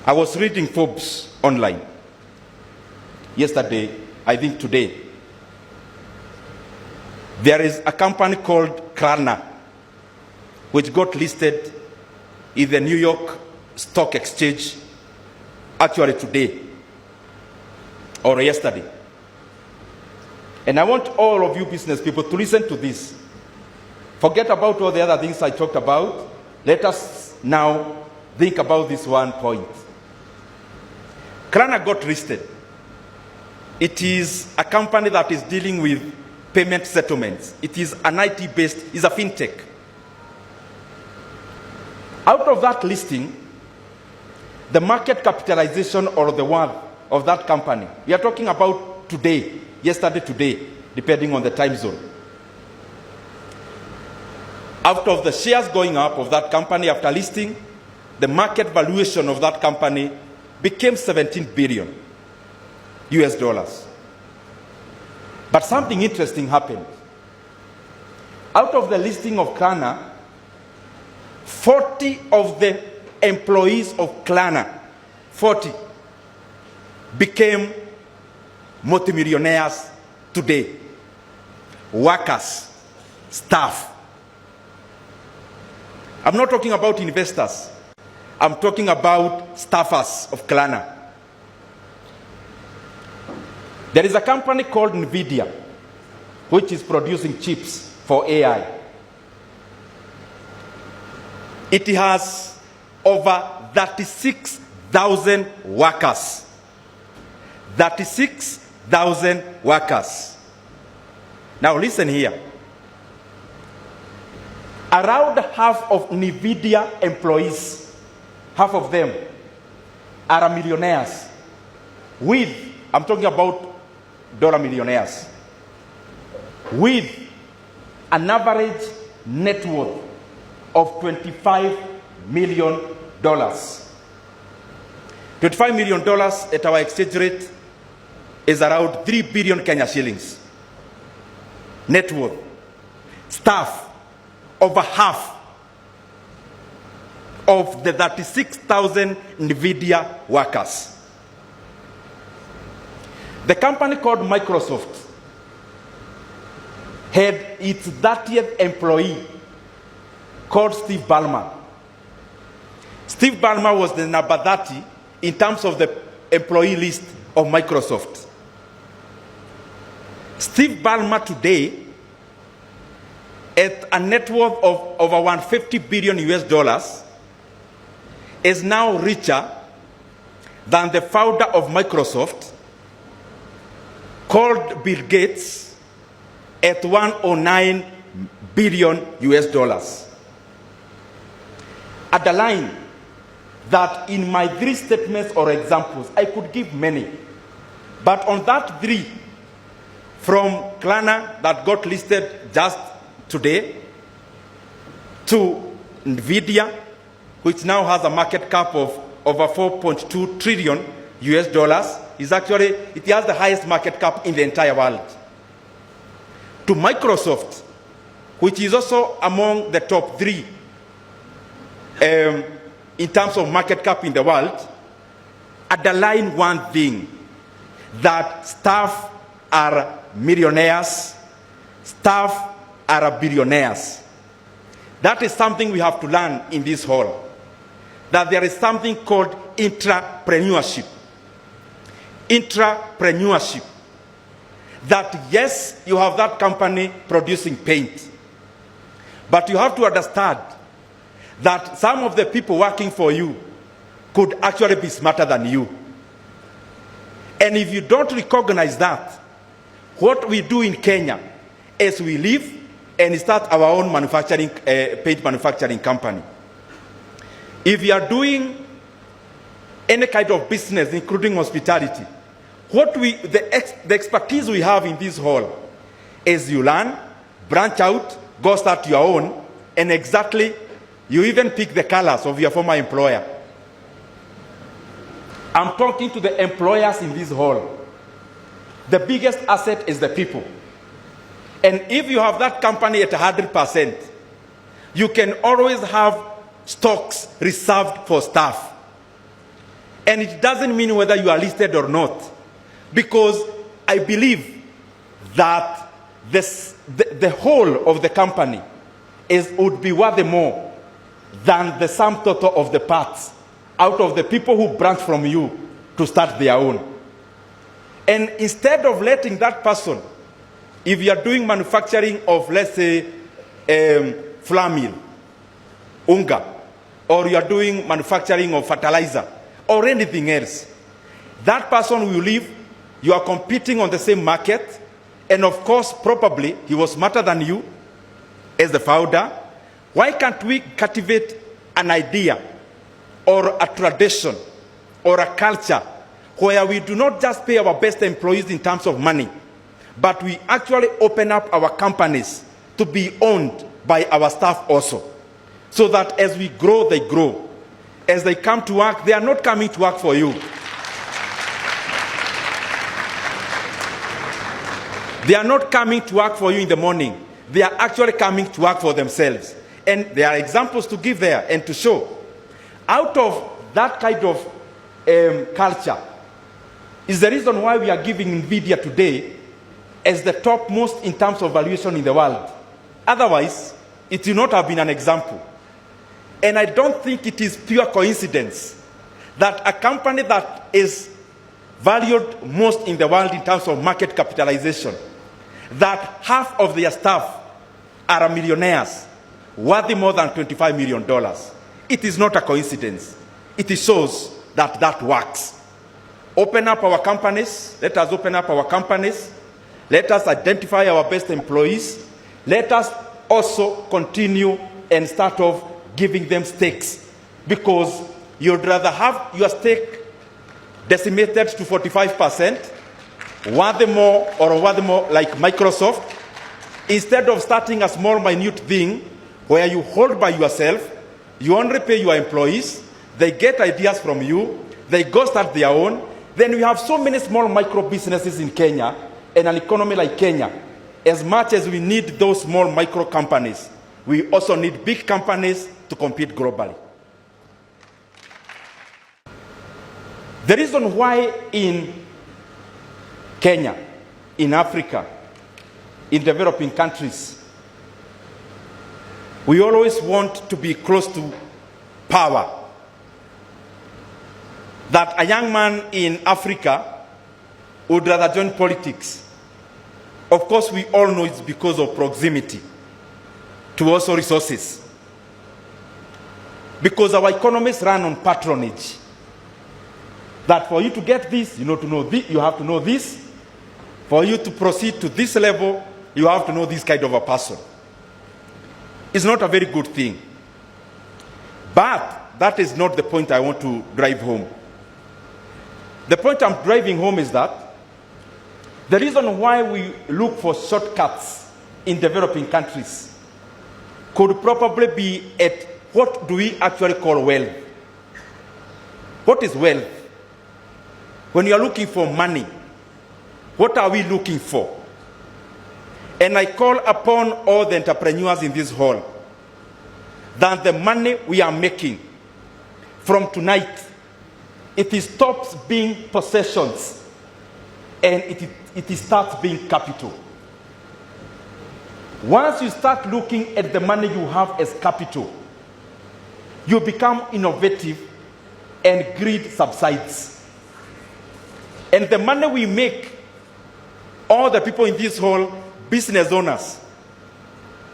I was reading Forbes online yesterday, I think today. There is a company called Klarna, which got listed in the New York Stock Exchange actually today or yesterday. And I want all of you business people to listen to this. Forget about all the other things I talked about. Let us now think about this one point. Klarna got listed. It is a company that is dealing with payment settlements. It is an IT-based, it's a fintech. Out of that listing, the market capitalization or the worth of that company, we are talking about today, yesterday, today, depending on the time zone. Out of the shares going up of that company after listing, the market valuation of that company became 17 billion US dollars. But something interesting happened. Out of the listing of Klarna, 40 of the employees of Klarna, 40, became multimillionaires today. Workers, staff. I'm not talking about investors. I'm talking about staffers of Klarna. There is a company called Nvidia, which is producing chips for AI. It has over 36,000 workers. 36,000 workers. Now listen here. Around half of Nvidia employees, half of them are millionaires with, I'm talking about dollar millionaires, with an average net worth of $25 million. $25 million at our exchange rate is around 3 billion Kenya shillings. Net worth. Staff, over half of the 36,000 Nvidia workers. The company called Microsoft had its 30th employee called Steve Ballmer. Steve Ballmer was the number 30 in terms of the employee list of Microsoft. Steve Ballmer today, at a net worth of over 150 billion US dollars, is now richer than the founder of Microsoft, called Bill Gates, at 109 billion US dollars. Underline that in my 3 statements or examples, I could give many, but on that 3, from Klarna that got listed just today, to Nvidia, which now has a market cap of over 4.2 trillion US dollars, is actually, it has the highest market cap in the entire world. To Microsoft, which is also among the top 3 in terms of market cap in the world, underline one thing, that staff are millionaires, staff are billionaires. That is something we have to learn in this hall, that there is something called intrapreneurship. Intrapreneurship. That yes, you have that company producing paint, but you have to understand that some of the people working for you could actually be smarter than you. And if you don't recognize that, what we do in Kenya is we leave and start our own manufacturing, paint manufacturing company. If you are doing any kind of business, including hospitality, the expertise we have in this hall is you learn, branch out, go start your own, and exactly, you even pick the colors of your former employer. I'm talking to the employers in this hall. The biggest asset is the people. And if you have that company at 100%, you can always have stocks reserved for staff. And it doesn't mean whether you are listed or not, because I believe that the whole of the company would be worth more than the sum total of the parts out of the people who branch from you to start their own. And instead of letting that person, if you are doing manufacturing of, let's say, flour mill, unga, or you are doing manufacturing of fertilizer, or anything else, that person will leave, you are competing on the same market, and of course, probably, he was smarter than you as the founder. Why can't we cultivate an idea, or a tradition, or a culture, where we do not just pay our best employees in terms of money, but we actually open up our companies to be owned by our staff also, so that as we grow, they grow. As they come to work, they are not coming to work for you. They are not coming to work for you in the morning. They are actually coming to work for themselves. And there are examples to give there and to show. Out of that kind of culture is the reason why we are giving NVIDIA today as the topmost in terms of valuation in the world. Otherwise, it will not have been an example. And I don't think it is pure coincidence that a company that is valued most in the world in terms of market capitalization, that half of their staff are millionaires, worth more than $25 million. It is not a coincidence. It shows that that works. Open up our companies. Let us open up our companies. Let us identify our best employees. Let us also continue and start off giving them stakes, because you'd rather have your stake decimated to 45%, worth more like Microsoft, instead of starting a small minute thing where you hold by yourself, you only pay your employees, they get ideas from you, they go start their own. Then we have so many small micro businesses in Kenya, and an economy like Kenya. As much as we need those small micro companies, we also need big companies to compete globally. The reason why in Kenya, in Africa, in developing countries, we always want to be close to power. That a young man in Africa would rather join politics. Of course, we all know it's because of proximity to also resources. Because our economies run on patronage. That for you to get this, you have to know this. For you to proceed to this level, you have to know this kind of a person. It's not a very good thing. But that is not the point I want to drive home. The point I'm driving home is that the reason why we look for shortcuts in developing countries could probably be at what do we actually call wealth. What is wealth? When you are looking for money, what are we looking for? And I call upon all the entrepreneurs in this hall that the money we are making from tonight, it stops being possessions and it starts being capital. Once you start looking at the money you have as capital, you become innovative and greed subsides. And the money we make, all the people in this hall, business owners,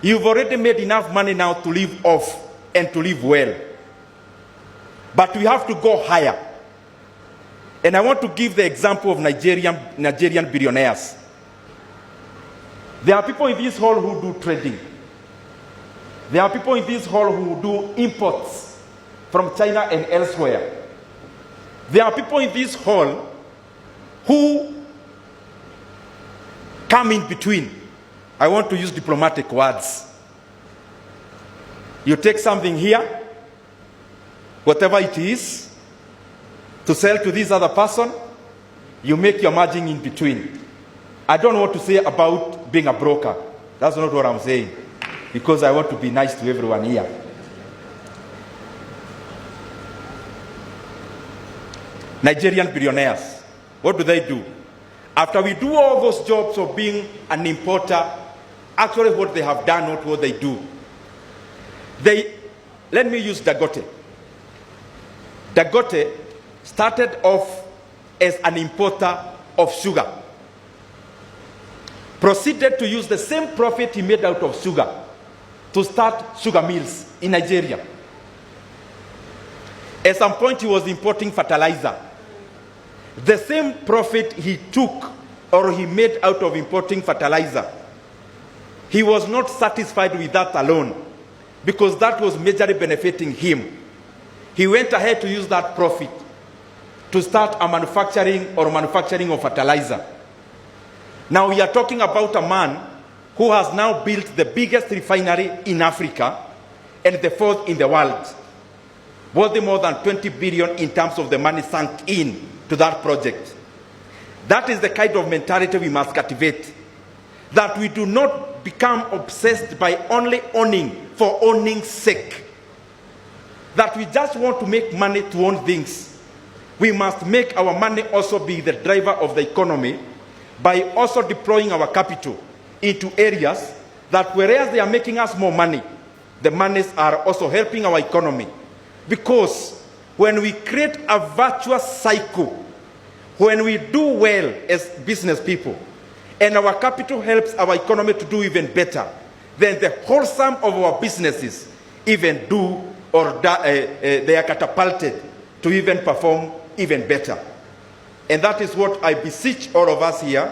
you've already made enough money now to live off and to live well. But we have to go higher. And I want to give the example of Nigerian billionaires. There are people in this hall who do trading. There are people in this hall who do imports from China and elsewhere. There are people in this hall who come in between. I want to use diplomatic words. You take something here, whatever it is, to sell to this other person, you make your margin in between. I don't know what to say about being a broker. That's not what I'm saying, because I want to be nice to everyone here. Nigerian billionaires. What do? After we do all those jobs of being an importer, actually what they have done, not what they do. Let me use Dangote. Dangote started off as an importer of sugar. Proceeded to use the same profit he made out of sugar to start sugar mills in Nigeria. At some point he was importing fertilizer. The same profit he took or he made out of importing fertilizer, he was not satisfied with that alone because that was majorly benefiting him. He went ahead to use that profit to start a manufacturing of fertilizer. Now we are talking about a man who has now built the biggest refinery in Africa and the fourth in the world, worth more than 20 billion in terms of the money sunk in to that project. That is the kind of mentality we must cultivate, that we do not become obsessed by only owning for owning's sake, that we just want to make money to own things. We must make our money also be the driver of the economy by also deploying our capital into areas that whereas they are making us more money, the monies are also helping our economy. Because when we create a virtuous cycle, when we do well as business people, and our capital helps our economy to do even better, then the wholesome of our businesses even do or they are catapulted to even perform even better. And that is what I beseech all of us here,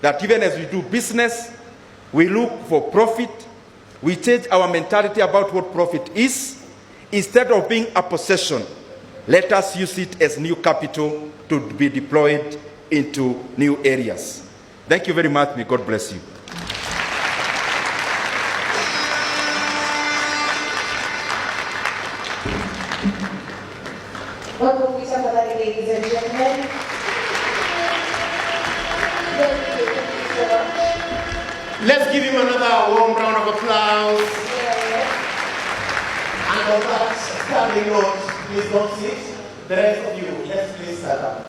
that even as we do business, we look for profit, we change our mentality about what profit is. Instead of being a possession, let us use it as new capital to be deployed into new areas. Thank you very much. May God bless you. Welcome, ladies and gentlemen. Let's give him another warm round of applause. And on that standing note, please don't sit. The rest of you, let's please stand up.